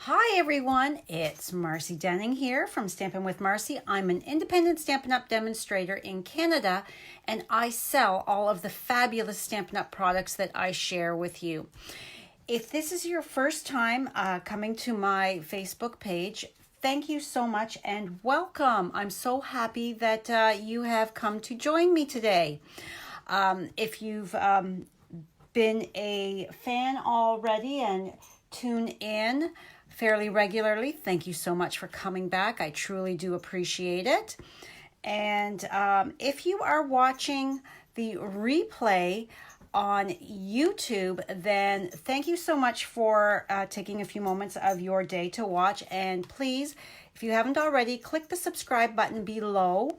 Hi everyone, it's Marcy Denning here from Stampin' with Marcy. I'm an independent Stampin' Up! Demonstrator in Canada, and I sell all of the fabulous Stampin' Up! Products that I share with you. If this is your first time coming to my Facebook page, thank you so much and welcome. I'm so happy that you have come to join me today. If you've been a fan already and tune in fairly regularly, thank you so much for coming back. I truly do appreciate it. And if you are watching the replay on YouTube, then thank you so much for taking a few moments of your day to watch. And please, if you haven't already, click the subscribe button below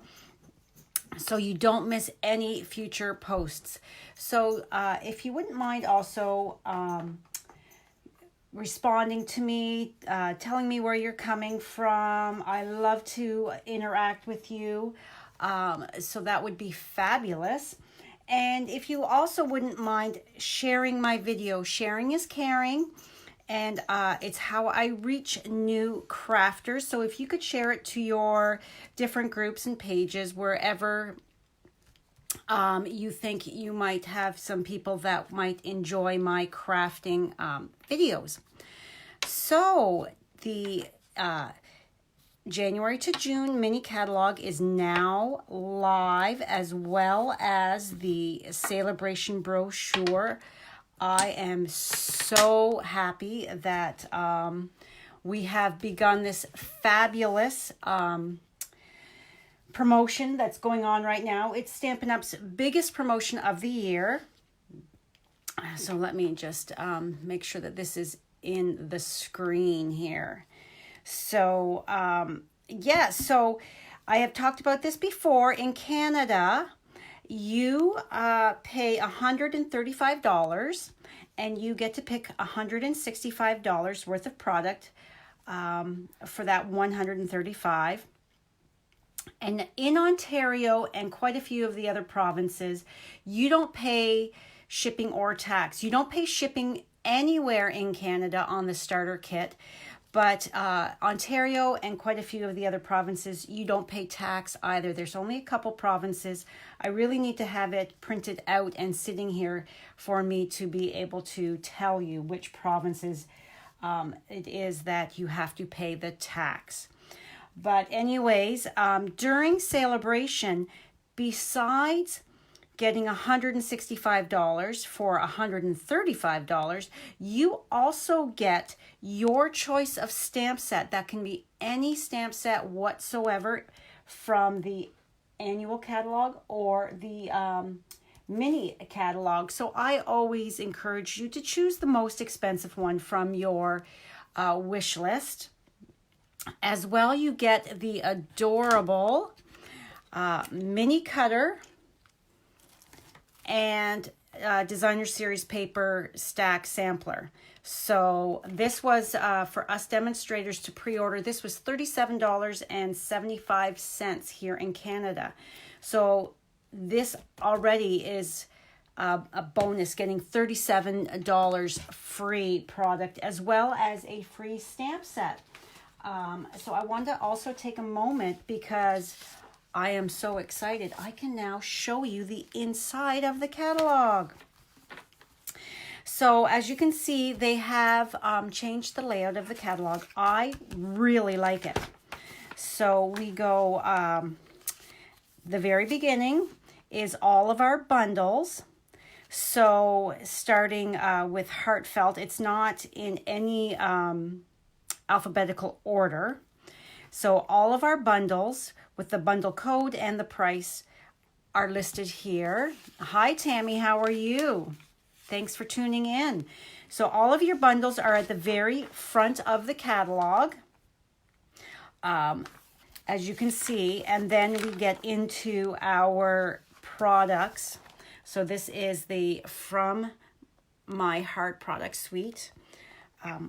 so you don't miss any future posts. So if you wouldn't mind also responding to me, telling me where you're coming from. I love to interact with you, so that would be fabulous. And if you also wouldn't mind sharing my video, sharing is caring, and it's how I reach new crafters. So if you could share it to your different groups and pages, wherever you think you might have some people that might enjoy my crafting videos. So the January to June mini catalog is now live, as well as the celebration brochure. I am so happy that we have begun this fabulous promotion that's going on right now. It's Stampin' Up's biggest promotion of the year. So let me just make sure that this is in the screen here. So so I have talked about this before. In Canada, you pay $135 and you get to pick $165 worth of product for that $135. And in Ontario and quite a few of the other provinces, you don't pay shipping or tax. You don't pay shipping anywhere in Canada on the starter kit, but Ontario and quite a few of the other provinces, you don't pay tax either. There's only a couple provinces. I really need to have it printed out and sitting here for me to be able to tell you which provinces it is that you have to pay the tax. But anyways, during celebration, besides getting $165 for $135, you also get your choice of stamp set. That can be any stamp set whatsoever from the annual catalog or the mini catalog. So I always encourage you to choose the most expensive one from your wish list. As well, you get the adorable mini cutter and designer series paper stack sampler. So this was for us demonstrators to pre-order. This was $37.75 here in Canada. So this already is a bonus, getting $37 free product, as well as a free stamp set. So I wanted to also take a moment because I am so excited. I can now show you the inside of the catalog. So as you can see, they have changed the layout of the catalog. I really like it. So we go, the very beginning is all of our bundles. So starting with Heartfelt, it's not in any alphabetical order. So all of our bundles with the bundle code and the price are listed here. Hi Tammy, how are you? Thanks for tuning in. So all of your bundles are at the very front of the catalog, as you can see, and then we get into our products. So this is the From My Heart product suite.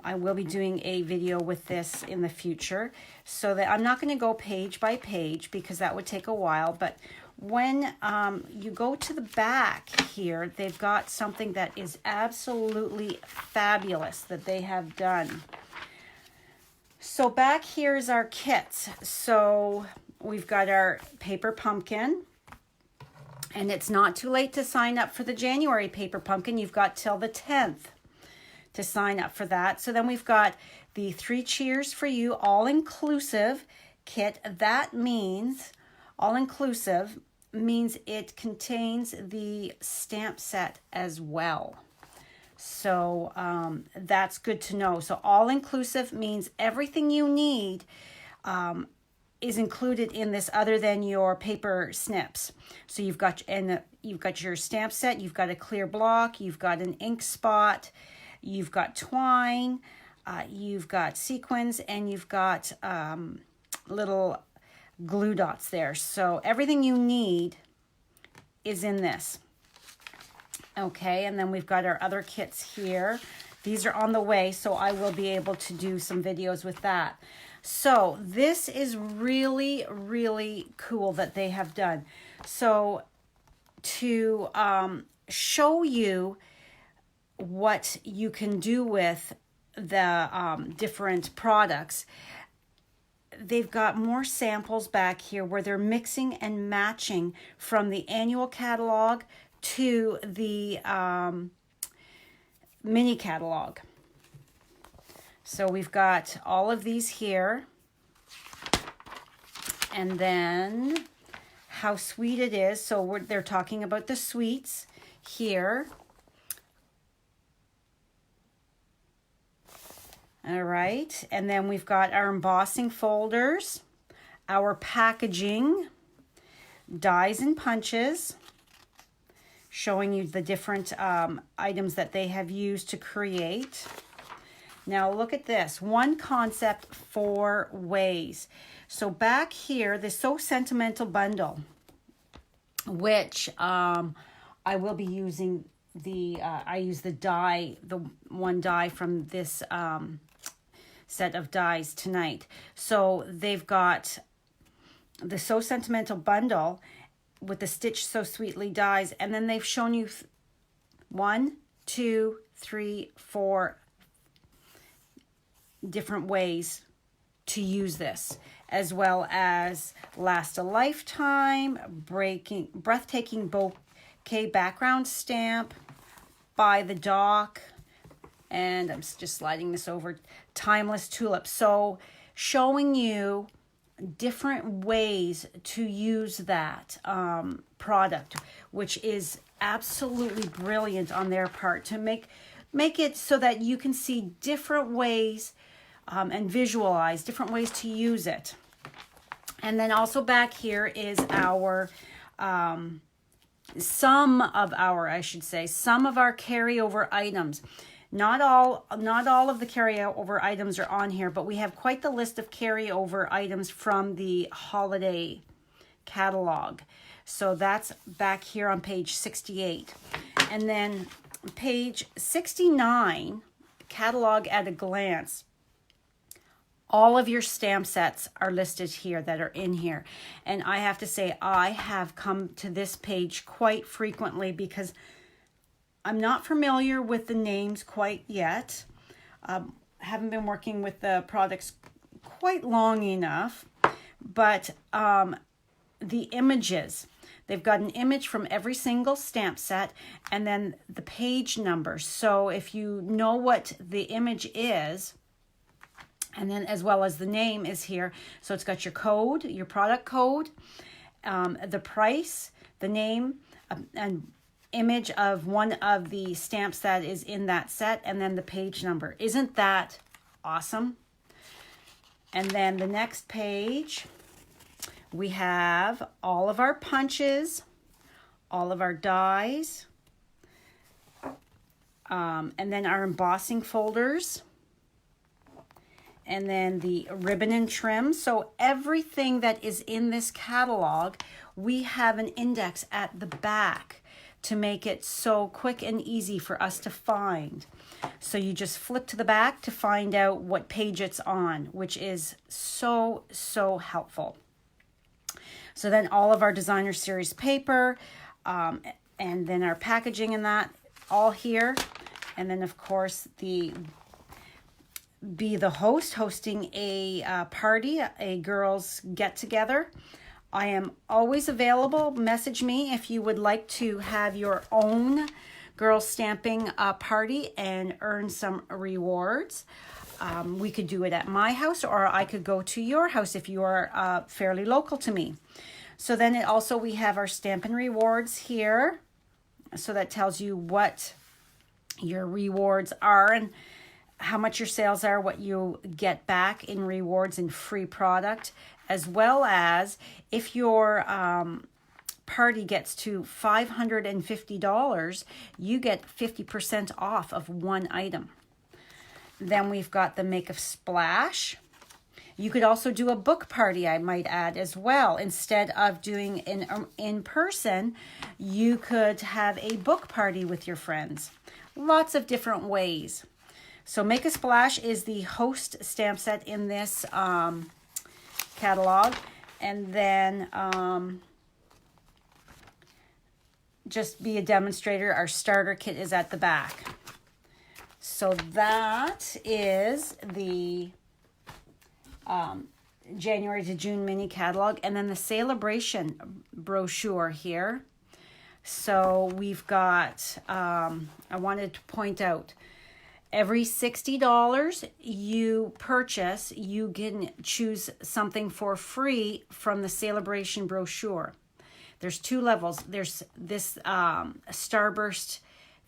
I will be doing a video with this in the future, so that I'm not going to go page by page because that would take a while. But when you go to the back here, they've got something that is absolutely fabulous that they have done. So back here is our kits. So we've got our paper pumpkin. And it's not too late to sign up for the January paper pumpkin. You've got till the 10th to sign up for that. So then we've got the 3 Cheers for You all-inclusive kit. That means all-inclusive means it contains the stamp set as well. So that's good to know. So all-inclusive means everything you need is included in this other than your paper snips. So you've got your stamp set, you've got a clear block, you've got an ink spot, you've got twine, you've got sequins, and you've got little glue dots there. So everything you need is in this. Okay, and then we've got our other kits here. These are on the way, so I will be able to do some videos with that. So this is really, really cool that they have done. So to show you what you can do with the different products, they've got more samples back here where they're mixing and matching from the annual catalog to the mini catalog. So we've got all of these here. And then how sweet it is. So they're talking about the sweets here. All right. And then we've got our embossing folders, our packaging, dies and punches, showing you the different items that they have used to create. Now look at this, 1 concept, 4 ways. So back here, the So Sentimental bundle, which I will be using I use the die, the 1 die from this set of dies tonight. So they've got the So Sentimental bundle with the Stitch So Sweetly dies, and then they've shown you 1, 2, 3, 4 different ways to use this, as well as Last a Lifetime, Breathtaking Bouquet background stamp, By the Dock, and I'm just sliding this over, Timeless Tulip. So showing you different ways to use that product, which is absolutely brilliant on their part to make it so that you can see different ways and visualize different ways to use it. And then also back here is our some of our carryover items. Not all of the carryover items are on here, but we have quite the list of carryover items from the holiday catalog. So that's back here on page 68. And then page 69, catalog at a glance. All of your stamp sets are listed here that are in here. And I have to say, I have come to this page quite frequently because I'm not familiar with the names quite yet. Haven't been working with the products quite long enough. But the images, they've got an image from every single stamp set and then the page numbers. So if you know what the image is, and then as well as the name is here. So it's got your code, your product code, the price, the name, and image of one of the stamps that is in that set, and then the page number. Isn't that awesome? And then the next page, we have all of our punches, all of our dies, and then our embossing folders, and then the ribbon and trim. So everything that is in this catalog, we have an index at the back to make it so quick and easy for us to find. So you just flip to the back to find out what page it's on, which is so, so helpful. So then all of our designer series paper, and then our packaging and that all here. And then of course the be the host, hosting a party, a girls get together, I am always available. Message me if you would like to have your own girls stamping party and earn some rewards. We could do it at my house, or I could go to your house if you are fairly local to me. So then we have our Stampin' Rewards here. So that tells you what your rewards are and how much your sales are, what you get back in rewards and free product, as well as if your party gets to $550, you get 50% off of one item. Then we've got the Make a Splash. You could also do a book party, I might add, as well. Instead of doing in person, you could have a book party with your friends. Lots of different ways. So Make a Splash is the host stamp set in this catalog. And then Just Be a Demonstrator, our starter kit, is at the back. So that is the January to June mini catalog, and then the celebration brochure here. So we've got, I wanted to point out, every $60 you purchase, you can choose something for free from the celebration brochure. There's two levels. There's this Starburst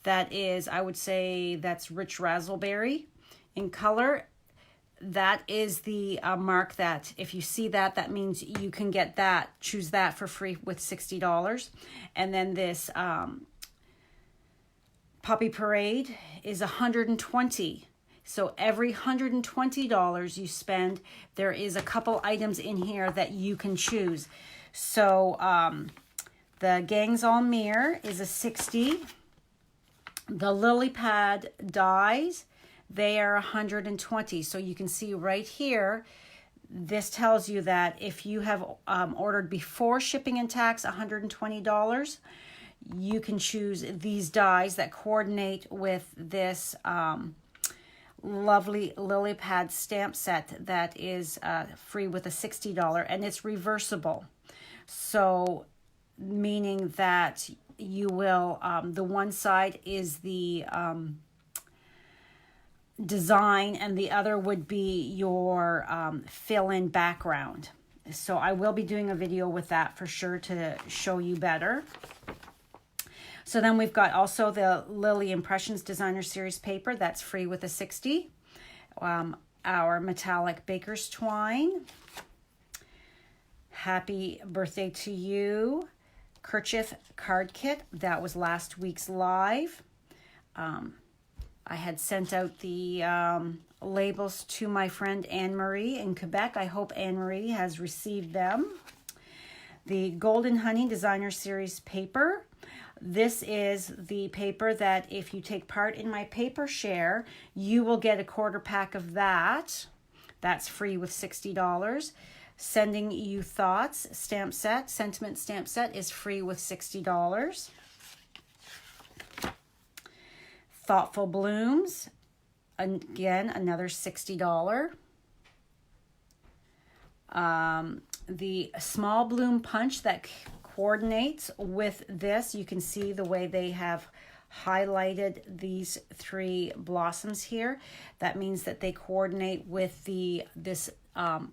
that is, I would say, that's rich raspberry in color. That is the mark that if you see that, that means you can get that, choose that for free with $60. And then this Puppy Parade is $120. So every $120 you spend, there is a couple items in here that you can choose. So the Gangs All Mirror is a $60. The Lily Pad dies, they are $120. So you can see right here, this tells you that if you have ordered before shipping and tax $120, you can choose these dies that coordinate with this lovely Lily Pad stamp set that is free with a $60, and it's reversible. So meaning that you will, the one side is the design and the other would be your fill-in background. So I will be doing a video with that for sure to show you better. So then we've got also the Lily Impressions Designer Series paper that's free with a $60. Our metallic Baker's Twine. Happy Birthday to You Kerchief Card Kit. That was last week's live. I had sent out the labels to my friend Anne-Marie in Quebec. I hope Anne-Marie has received them. The Golden Honey Designer Series paper. This is the paper that if you take part in my paper share, you will get a quarter pack of that. That's free with $60. Sending You Thoughts stamp set, sentiment stamp set is free with $60. Thoughtful Blooms, again, another $60. The Small Bloom Punch that coordinates with this. You can see the way they have highlighted these three blossoms here. That means that they coordinate with this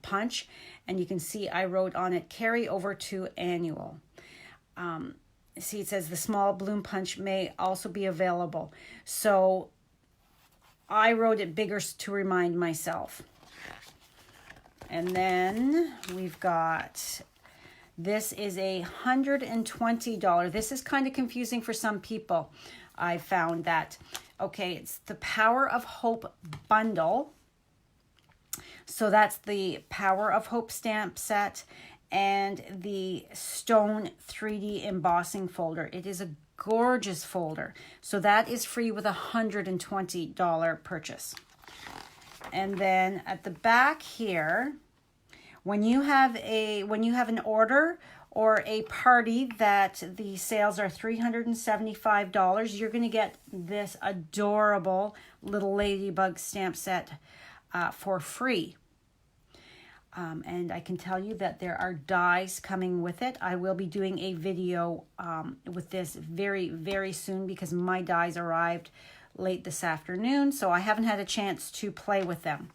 punch, and you can see I wrote on it carry over to annual. See, it says the Small Bloom Punch may also be available. So I wrote it bigger to remind myself. And then we've got, this is $120. This is kind of confusing for some people. I found that. Okay, it's the Power of Hope bundle. So that's the Power of Hope stamp set and the Stone 3D embossing folder. It is a gorgeous folder. So that is free with a $120 purchase. And then at the back here, when you have an order or a party that the sales are $375, you're going to get this adorable little ladybug stamp set for free. And I can tell you that there are dies coming with it. I will be doing a video with this very, very soon because my dies arrived late this afternoon, so I haven't had a chance to play with them.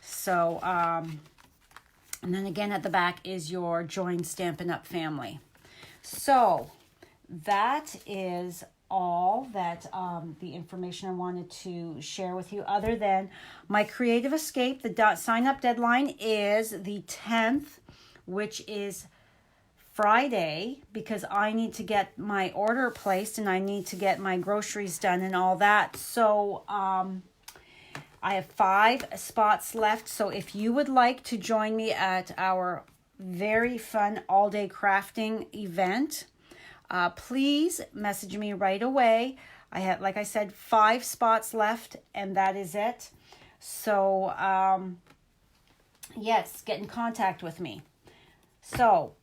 So, and then again at the back is your Join Stampin' Up! Family. So, that is all that the information I wanted to share with you, other than my Creative Escape. The sign-up deadline is the 10th, which is Friday, because I need to get my order placed and I need to get my groceries done and all that. So I have 5 spots left. So if you would like to join me at our very fun all-day crafting event, please message me right away. I have, like I said, 5 spots left, and that is it. So, yes, get in contact with me. So,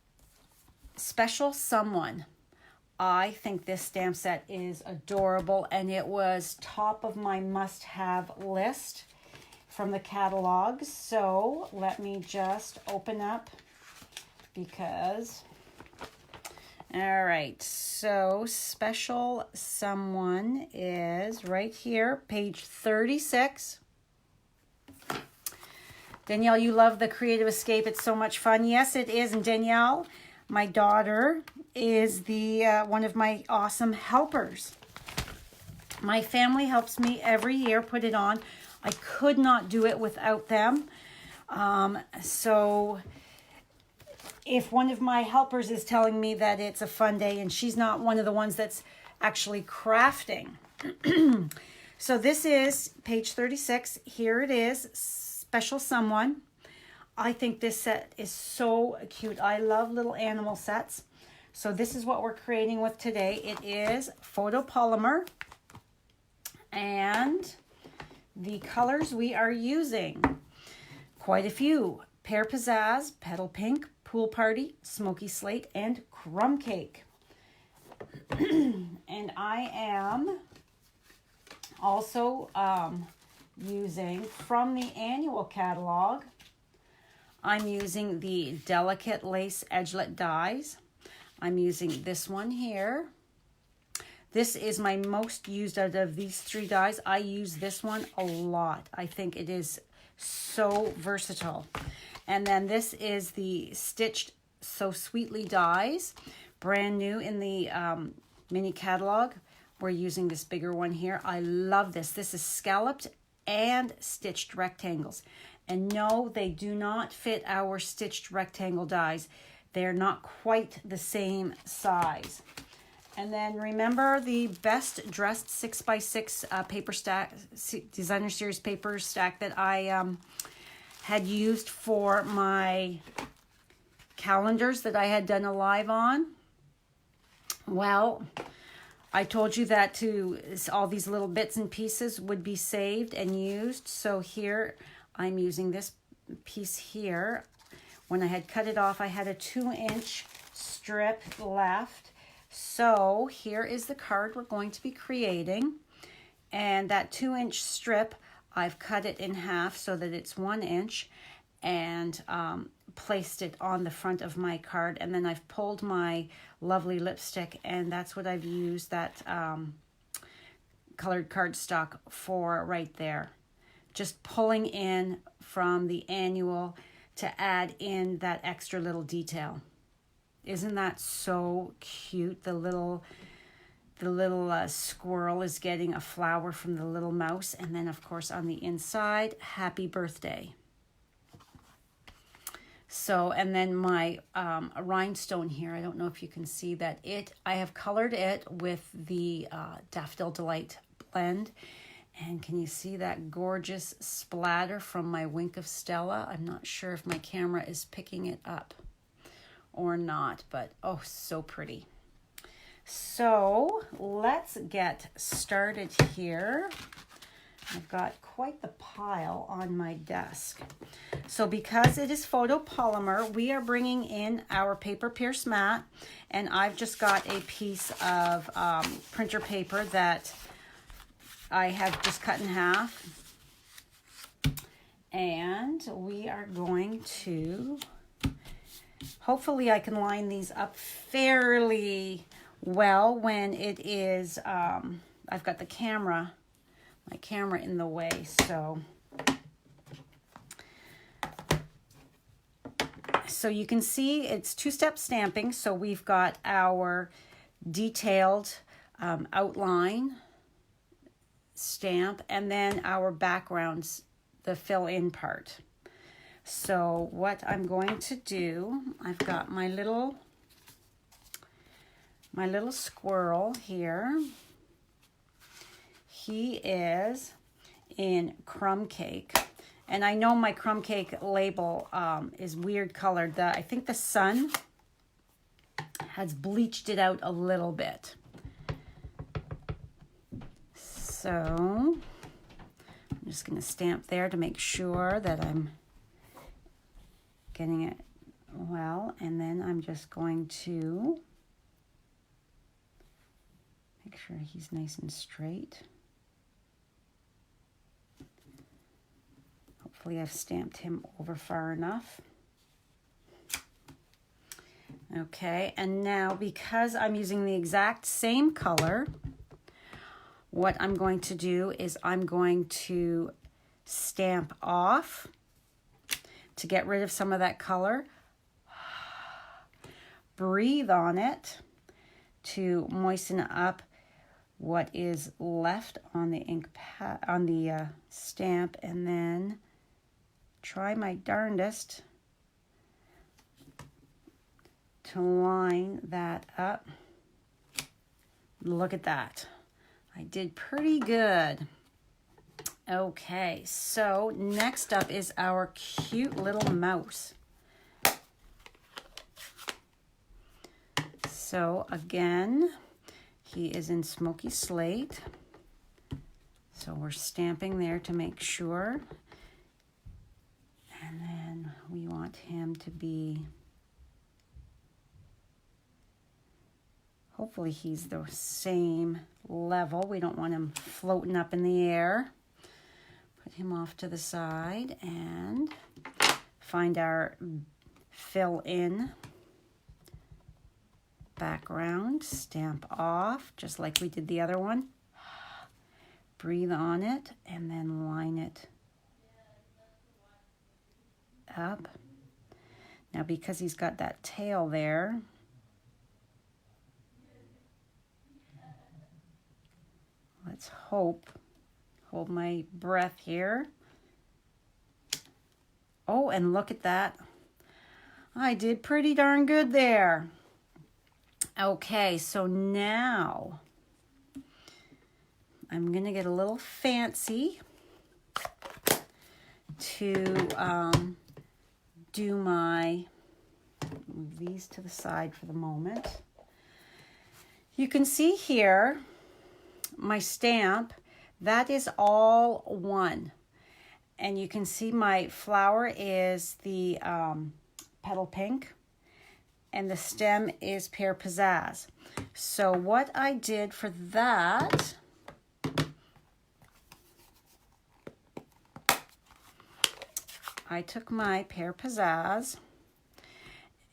Special Someone. I think this stamp set is adorable, and it was top of my must-have list from the catalog. So, let me just open up because... All right, so Special Someone is right here, page 36. Danielle, you love the Creative Escape. It's so much fun. Yes, it is. And Danielle, my daughter, is the one of my awesome helpers. My family helps me every year put it on. I could not do it without them. So... if one of my helpers is telling me that it's a fun day and she's not one of the ones that's actually crafting. So this is page 36. Here it is, Special Someone. I think this set is so cute. I love little animal sets. So this is what we're creating with today. It is photopolymer. And the colors we are using, quite a few. Pear Pizzazz, Petal Pink, Pool Party, Smoky Slate, and Crumb Cake. And I am also using, from the annual catalog, I'm using the Delicate Lace Edgelet dies. I'm using this one here. This is my most used out of these 3 dies. I use this one a lot. I think it is so versatile. And then this is the Stitched So Sweetly dies, brand new in the mini catalog. We're using this bigger one here. I love this. This is scalloped and stitched rectangles. And no, they do not fit our stitched rectangle dies. They're not quite the same size. And then remember the Best Dressed 6x6 paper stack, Designer Series paper stack that I had used for my calendars that I had done a live on? Well, I told you that all these little bits and pieces would be saved and used. So here I'm using this piece here. When I had cut it off, I had a 2-inch strip left. So here is the card we're going to be creating. And that 2-inch strip, I've cut it in half so that it's 1 inch, and placed it on the front of my card. And then I've pulled my lovely lipstick, and that's what I've used that colored cardstock for right there. Just pulling in from the annual to add in that extra little detail. Isn't that so cute? The little squirrel is getting a flower from the little mouse. And then, of course, on the inside, happy birthday. So, and then my rhinestone here, I don't know if you can see that. I have colored it with the Daffodil Delight blend. And can you see that gorgeous splatter from my Wink of Stella? I'm not sure if my camera is picking it up or not, but oh, so pretty. So let's get started here. I've got quite the pile on my desk. So because it is photopolymer, we are bringing in our paper pierce mat, and I've just got a piece of printer paper that I have just cut in half. And we are going to, hopefully I can line these up fairly well when it is, I've got the camera, my camera in the way, so you can see it's two-step stamping. So we've got our detailed outline stamp, and then our backgrounds, the fill-in part. So what I'm going to do, I've got my little squirrel here. He is in crumb cake. And I know my crumb cake label is weird colored. I think the sun has bleached it out a little bit. So I'm just going to stamp there to make sure that I'm getting it well. And then I'm just going to make sure he's nice and straight. Hopefully I've stamped him over far enough. Okay, and now because I'm using the exact same color, what I'm going to do is I'm going to stamp off to get rid of some of that color. Breathe on it to moisten up what is left on the ink pad, on the stamp, and then try my darndest to line that up. Look at that. I did pretty good. Okay, so next up is our cute little mouse. So again, he is in Smoky Slate. So we're stamping there to make sure. And then we want him to be, hopefully he's the same level. We don't want him floating up in the air. Put him off to the side and find our fill-in background. Stamp off, just like we did the other one. Breathe on it and then line it up. Now because he's got that tail there, let's hold my breath here. Oh, and look at that. I did pretty darn good there. Okay, so now I'm gonna get a little fancy to do my, move these to the side for the moment. You can see here my stamp, that is all one. And you can see my flower is the petal pink and the stem is Pear Pizzazz. So what I did for that, I took my Pear Pizzazz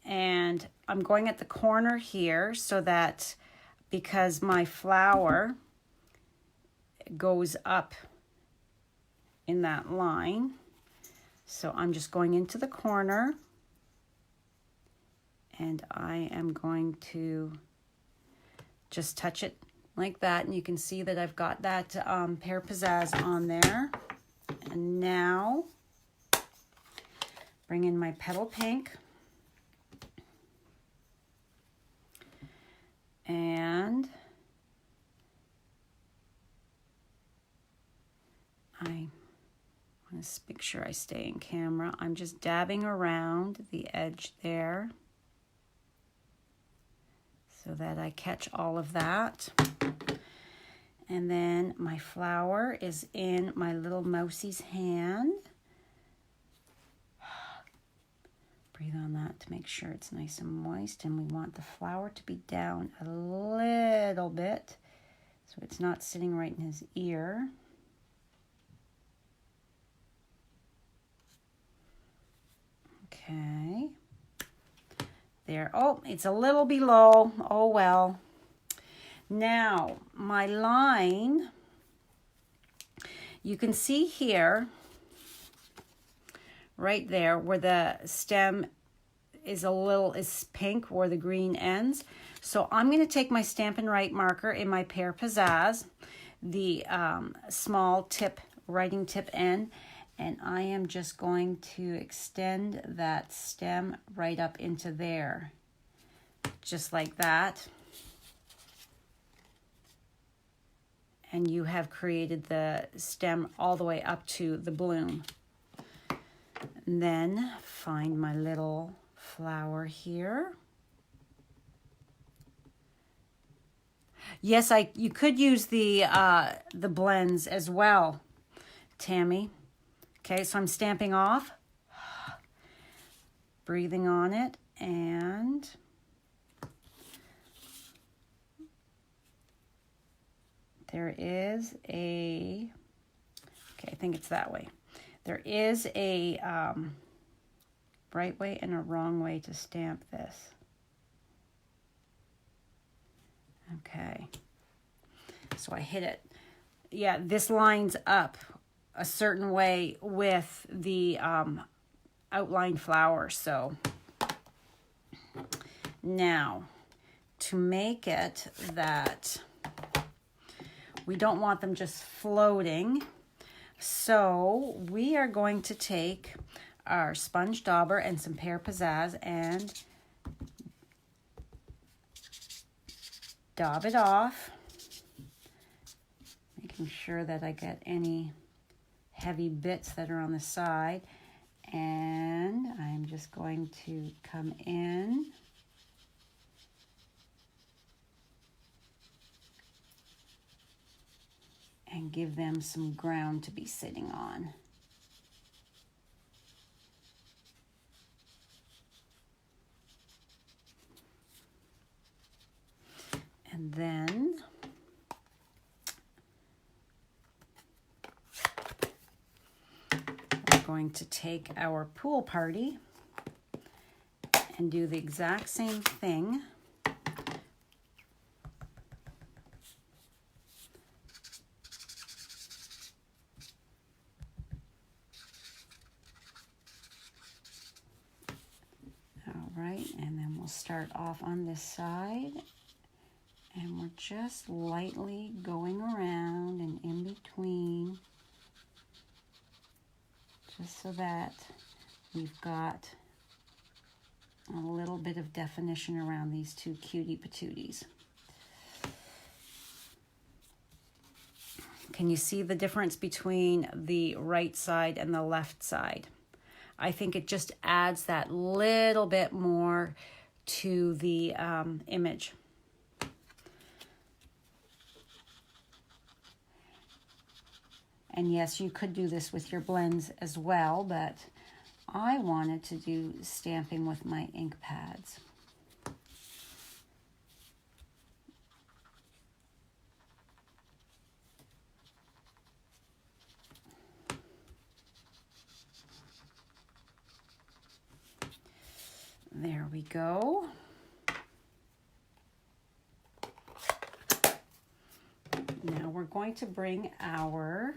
and I'm going at the corner here so that because my flower goes up in that line, so I'm just going into the corner and I am going to just touch it like that, and you can see that I've got that Pear Pizzazz on there. And now bring in my petal pink and I want to make sure I stay in camera. I'm just dabbing around the edge there so that I catch all of that. And then my flower is in my little mousie's hand. Breathe on that to make sure it's nice and moist, and we want the flower to be down a little bit so it's not sitting right in his ear. Okay. There. Oh, it's a little below. Oh, well. Now, my line, you can see here, right there, where the stem is pink where the green ends. So I'm going to take my Stampin' Write marker in my Pear Pizzazz, the small tip, writing tip end, and I am just going to extend that stem right up into there, just like that. And you have created the stem all the way up to the bloom. And then find my little flower here. Yes, you could use the blends as well, Tammy. Okay, so I'm stamping off, breathing on it, and there is a, okay, I think it's that way. There is a right way and a wrong way to stamp this. Okay, so I hit it. Yeah, this lines up a certain way with the outline flower. So now, to make it that we don't want them just floating, so we are going to take our sponge dauber and some Pear Pizzazz and daub it off, making sure that I get any heavy bits that are on the side. And I'm just going to come in and give them some ground to be sitting on. And then we're going to take our pool party and do the exact same thing. All right, and then we'll start off on this side. And we're just lightly going around and in between, just so that we've got a little bit of definition around these two cutie patooties. Can you see the difference between the right side and the left side? I think it just adds that little bit more to the image. And yes, you could do this with your blends as well, but I wanted to do stamping with my ink pads. There we go. Now we're going to bring our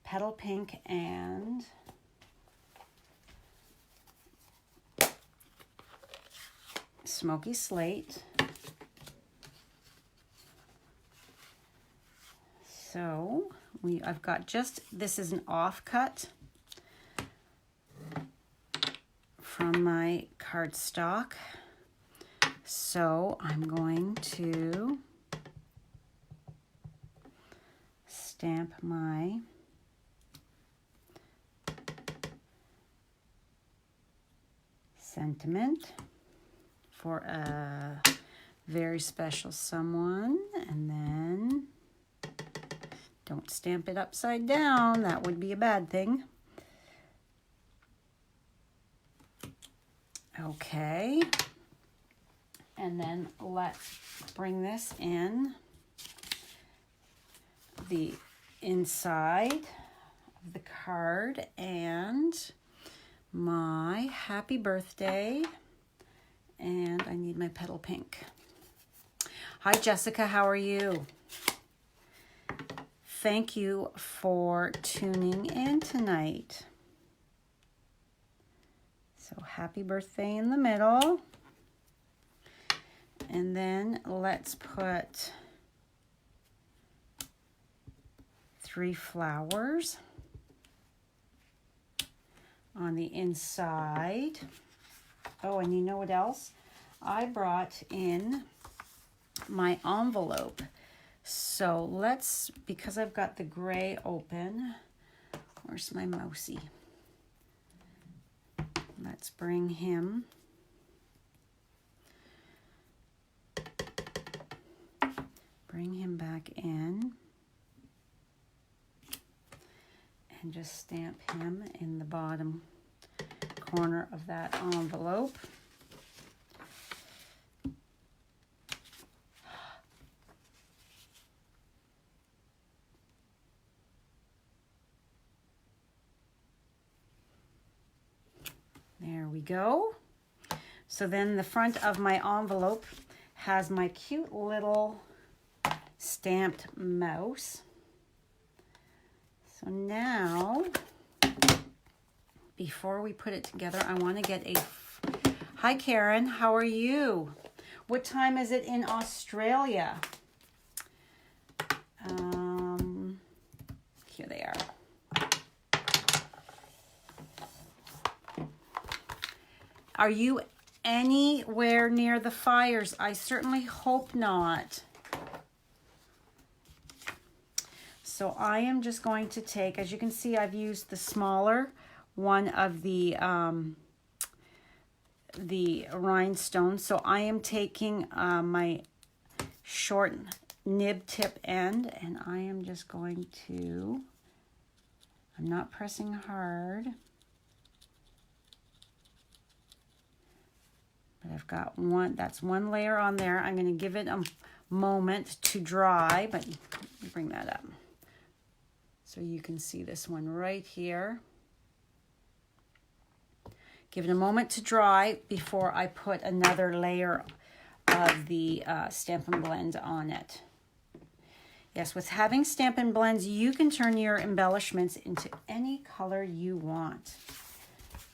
petal pink and smoky slate. So I've got this is an offcut from my cardstock. So I'm going to stamp my sentiment for a very special someone, and then don't stamp it upside down. That would be a bad thing. Okay, and then let's bring this in the inside of the card, and my happy birthday, and I need my petal pink. Hi Jessica, how are you? Thank you for tuning in tonight. So happy birthday in the middle. And then let's put 3 flowers on the inside. Oh, and you know what else? I brought in my envelope. So let's, because I've got the gray open, where's my mousey? Let's bring him. Bring him back in. And just stamp him in the bottom corner of that envelope. There we go. So then the front of my envelope has my cute little stamped mouse. So now, before we put it together, I want to get a... Hi Karen, how are you? What time is it in Australia? Here they are. Are you anywhere near the fires? I certainly hope not. So I am just going to take, as you can see, I've used the smaller one of the rhinestones. So I am taking my short nib tip end, and I am just going to, I'm not pressing hard. But I've got one, that's one layer on there. I'm going to give it a moment to dry, but let me bring that up so you can see this one right here. Give it a moment to dry before I put another layer of the Stampin' Blend on it. Yes, with having Stampin' Blends, you can turn your embellishments into any color you want.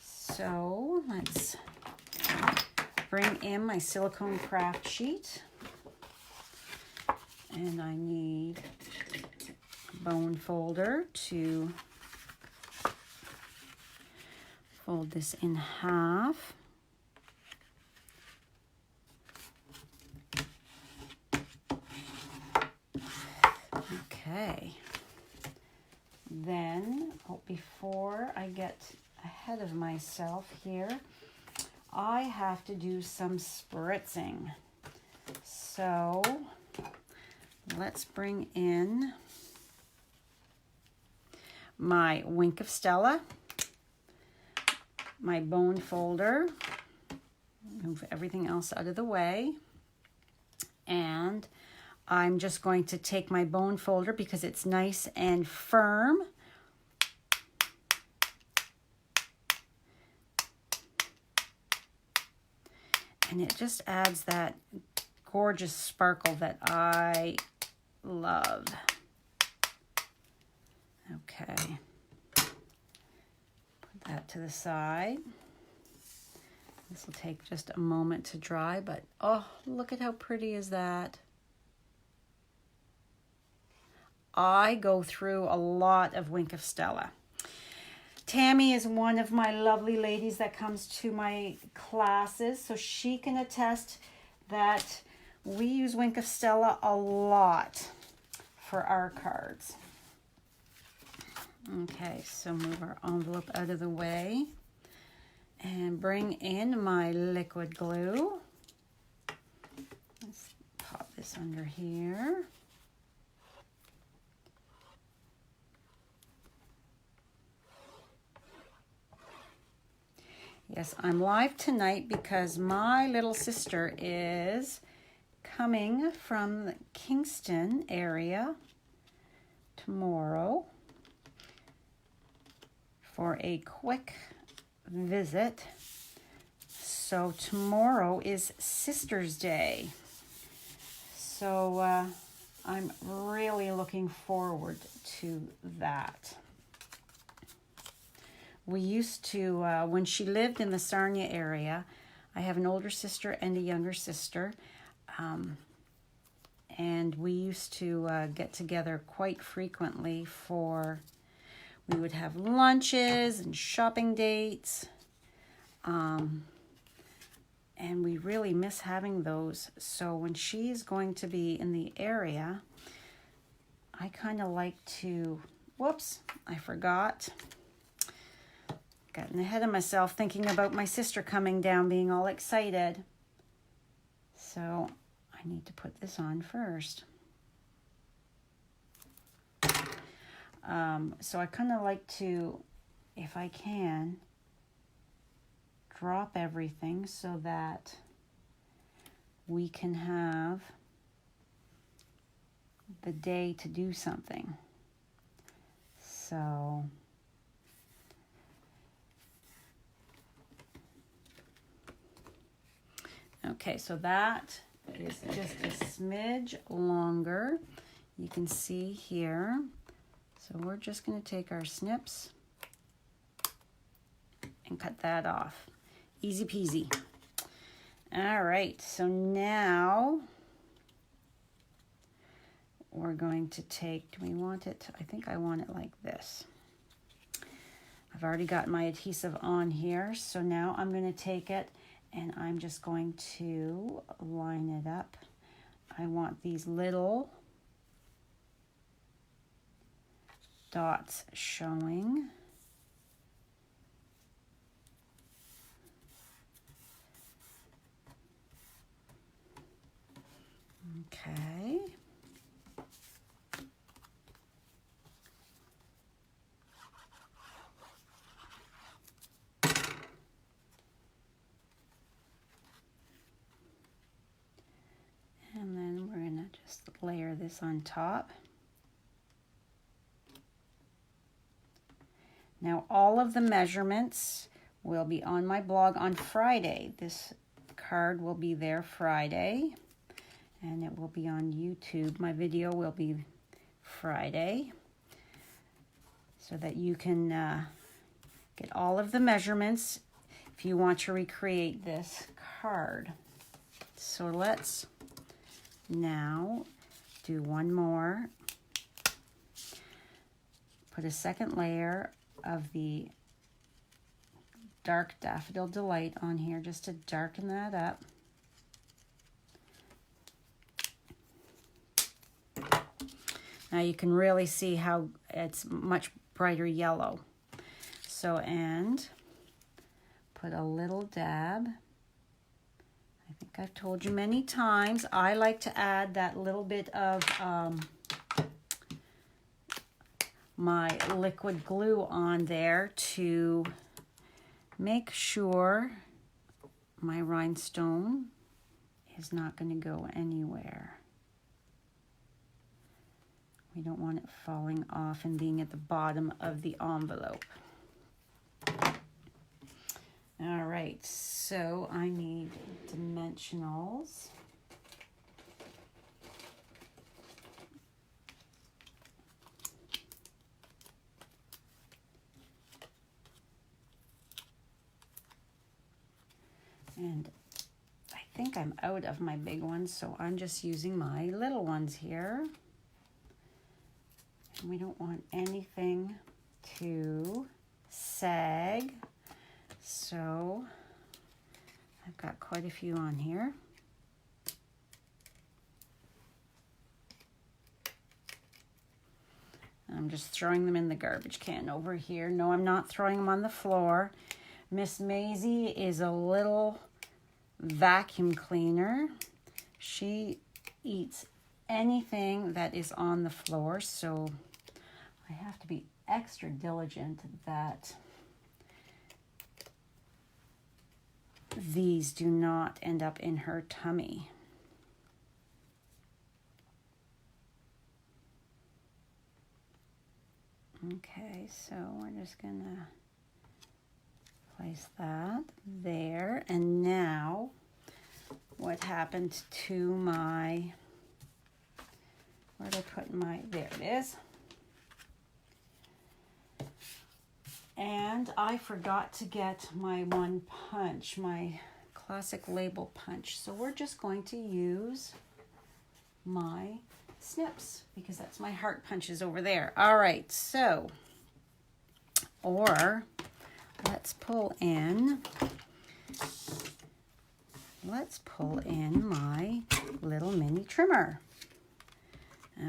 So let's bring in my silicone craft sheet, and I need a bone folder to fold this in half. Okay. Then, before I get ahead of myself here, I have to do some spritzing. So let's bring in my Wink of Stella, my bone folder, move everything else out of the way, and I'm just going to take my bone folder because it's nice and firm. And it just adds that gorgeous sparkle that I love. Okay. Put that to the side. This will take just a moment to dry, but oh, look at how pretty is that. I go through a lot of Wink of Stella. Tammy is one of my lovely ladies that comes to my classes, so she can attest that we use Wink of Stella a lot for our cards. Okay, so move our envelope out of the way and bring in my liquid glue. Let's pop this under here. Yes, I'm live tonight because my little sister is coming from the Kingston area tomorrow for a quick visit. So tomorrow is Sister's Day. So I'm really looking forward to that. We used to, when she lived in the Sarnia area, I have an older sister and a younger sister, and we used to get together quite frequently we would have lunches and shopping dates, and we really miss having those. So when she's going to be in the area, I kind of like to, whoops, I forgot. Gotten ahead of myself thinking about my sister coming down, being all excited. So I need to put this on first. So I kind of like to, if I can, drop everything so that we can have the day to do something. So okay, so that is just a smidge longer. You can see here. So we're just going to take our snips and cut that off. Easy peasy. All right, so now we're going to take, do we want it? I think I want it like this. I've already got my adhesive on here, so now I'm going to take it and I'm just going to line it up. I want these little dots showing. Okay. And then we're going to just layer this on top. Now all of the measurements will be on my blog on Friday. This card will be there Friday, and it will be on YouTube. My video will be Friday, so that you can get all of the measurements if you want to recreate this card. So let's now do one more. Put a second layer of the dark Daffodil Delight on here just to darken that up. Now you can really see how it's much brighter yellow. So, and put a little dab. I think I've told you many times, I like to add that little bit of my liquid glue on there to make sure my rhinestone is not going to go anywhere. We don't want it falling off and being at the bottom of the envelope. All right, so I need dimensionals. And I think I'm out of my big ones, so I'm just using my little ones here. And we don't want anything to sag, so I've got quite a few on here. I'm just throwing them in the garbage can over here. No, I'm not throwing them on the floor. Miss Maisie is a little vacuum cleaner. She eats anything that is on the floor, so I have to be extra diligent that these do not end up in her tummy. Okay, so we're just gonna Place that there. And now, what happened to my, where did I put my, there it is. And I forgot to get my one punch, my classic label punch. So we're just going to use my snips because that's my heart punches over there. All right, so, or let's pull in my little mini trimmer.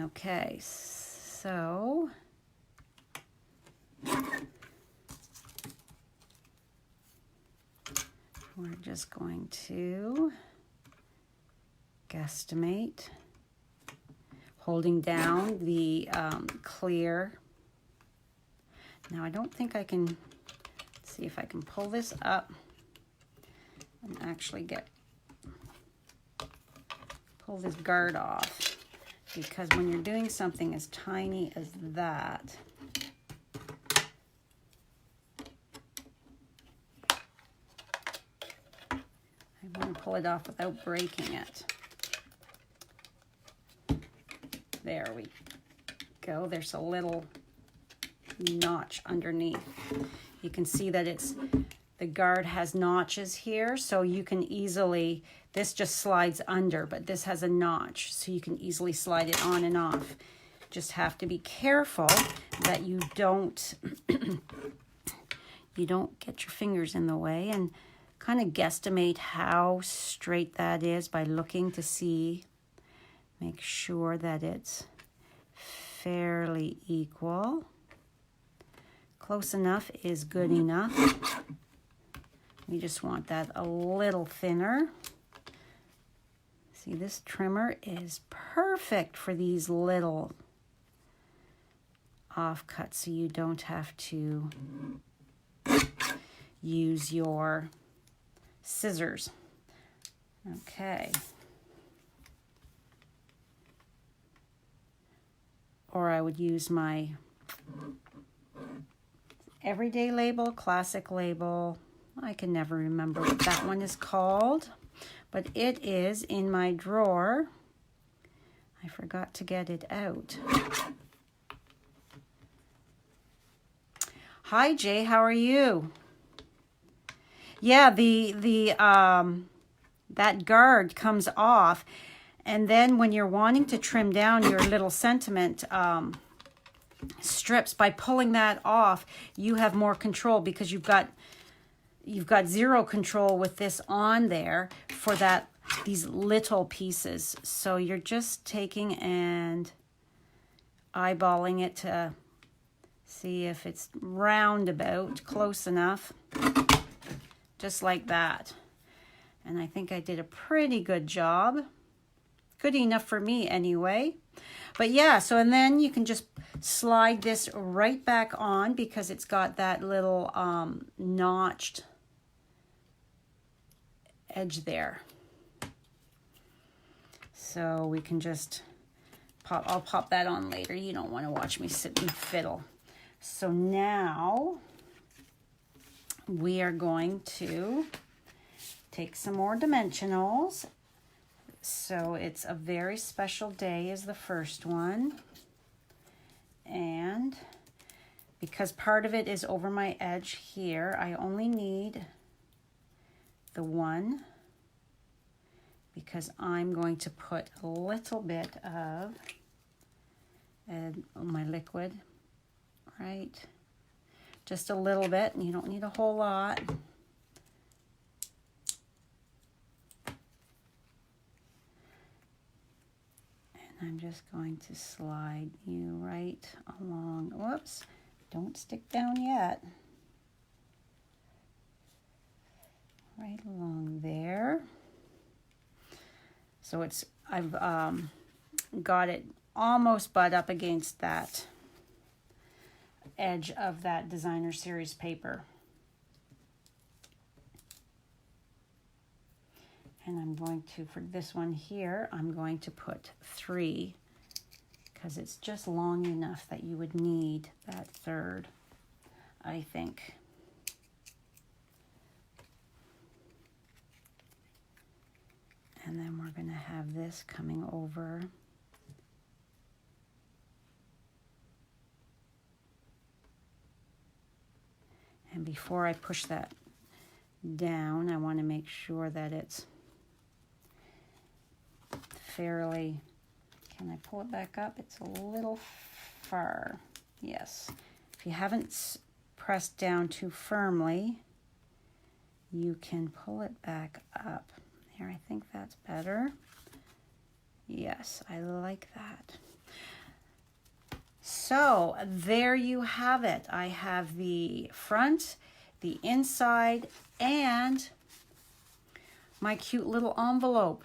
Okay, so we're just going to guesstimate, holding down the clear. Now I don't think I can, see if I can pull this up and actually pull this guard off, because when you're doing something as tiny as that, I want to pull it off without breaking it. There we go. There's a little notch underneath. You can see that the guard has notches here, so you can easily, this just slides under, but this has a notch, so you can easily slide it on and off. Just have to be careful that you don't get your fingers in the way, and kind of guesstimate how straight that is by looking to see, make sure that it's fairly equal. Close enough is good enough. We just want that a little thinner. See, this trimmer is perfect for these little offcuts, so you don't have to use your scissors. Okay. Or I would use my everyday label, classic label. I can never remember what that one is called, but it is in my drawer. I forgot to get it out. Hi Jay, how are you? Yeah, that guard comes off, and then when you're wanting to trim down your little sentiment strips, by pulling that off, you have more control, because you've got zero control with this on there for these little pieces. So you're just taking and eyeballing it to see if it's roundabout, close enough, just like that. And I think I did a pretty good job. Good enough for me anyway. But yeah, so and then you can just slide this right back on, because it's got that little notched edge there. So we can just I'll pop that on later. You don't want to watch me sit and fiddle. So now we are going to take some more dimensionals. So it's a very special day is the first one. And because part of it is over my edge here, I only need the one, because I'm going to put a little bit of my liquid, right? Just a little bit, and you don't need a whole lot. I'm just going to slide you right along. Whoops, don't stick down yet. Right along there. So I've got it almost butt up against that edge of that designer series paper. And I'm going to, for this one here, I'm going to put 3, because it's just long enough that you would need that third, I think. have this coming over. And before I push that down, I want to make sure that it's fairly, can I pull it back up? It's a little far. Yes. If you haven't pressed down too firmly, you can pull it back up. Here, I think that's better. Yes, I like that. So there you have it. I have the front, the inside, and my cute little envelope.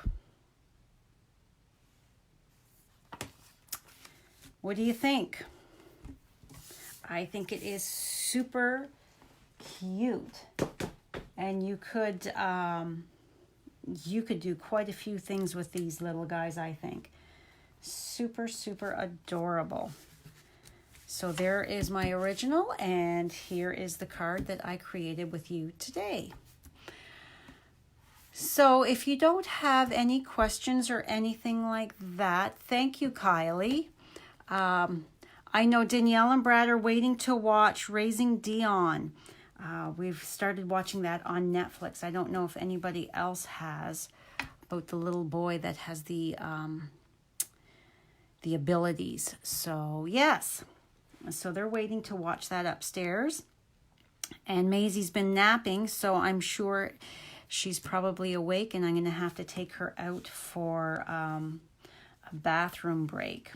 What do you think? I think it is super cute, and you could do quite a few things with these little guys, I think. Super, super adorable. So there is my original, and here is the card that I created with you today. So if you don't have any questions or anything like that, thank you, Kylie. I know Danielle and Brad are waiting to watch Raising Dion. We've started watching that on Netflix. I don't know if anybody else has, about the little boy that has the abilities. So yes, so they're waiting to watch that upstairs. And Maisie's been napping, so I'm sure she's probably awake, and I'm going to have to take her out for a bathroom break.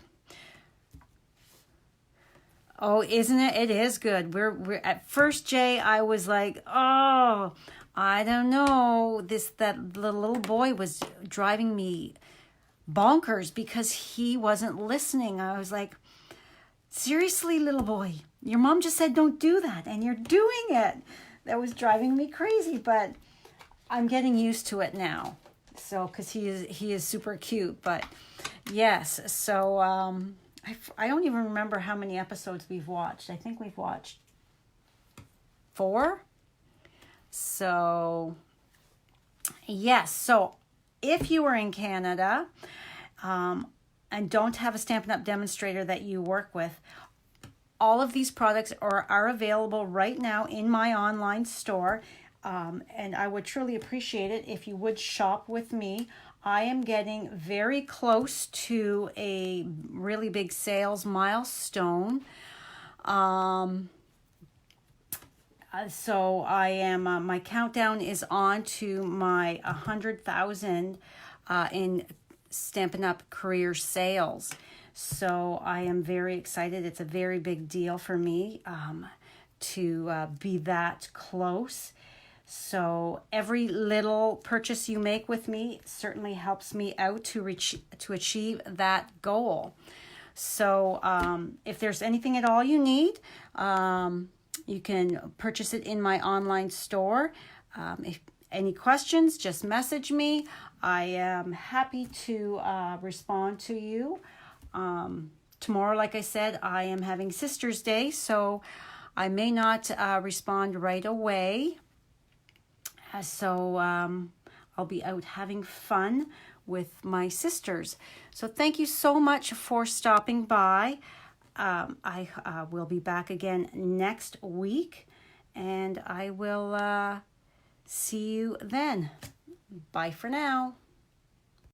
Oh, isn't it? It is good. We're at first, Jay, I was like, oh, I don't know. That the little boy was driving me bonkers because he wasn't listening. I was like, seriously, little boy, your mom just said don't do that, and you're doing it. That was driving me crazy, but I'm getting used to it now. So, because he is super cute. But yes, so I don't even remember how many episodes we've watched. I think we've watched 4. So, yes. So, if you are in Canada and don't have a Stampin' Up! Demonstrator that you work with, all of these products are available right now in my online store. And I would truly appreciate it if you would shop with me. I am getting very close to a really big sales milestone. So I am, my countdown is on to my 100,000 in Stampin' Up! Career sales. So I am very excited. It's a very big deal for me to be that close. So every little purchase you make with me certainly helps me out to achieve that goal. So if there's anything at all you need, you can purchase it in my online store. If any questions, just message me. I am happy to respond to you. Tomorrow, like I said, I am having Sister's Day, so I may not respond right away. So I'll be out having fun with my sisters. So thank you so much for stopping by. I will be back again next week, and I will see you then. Bye for now.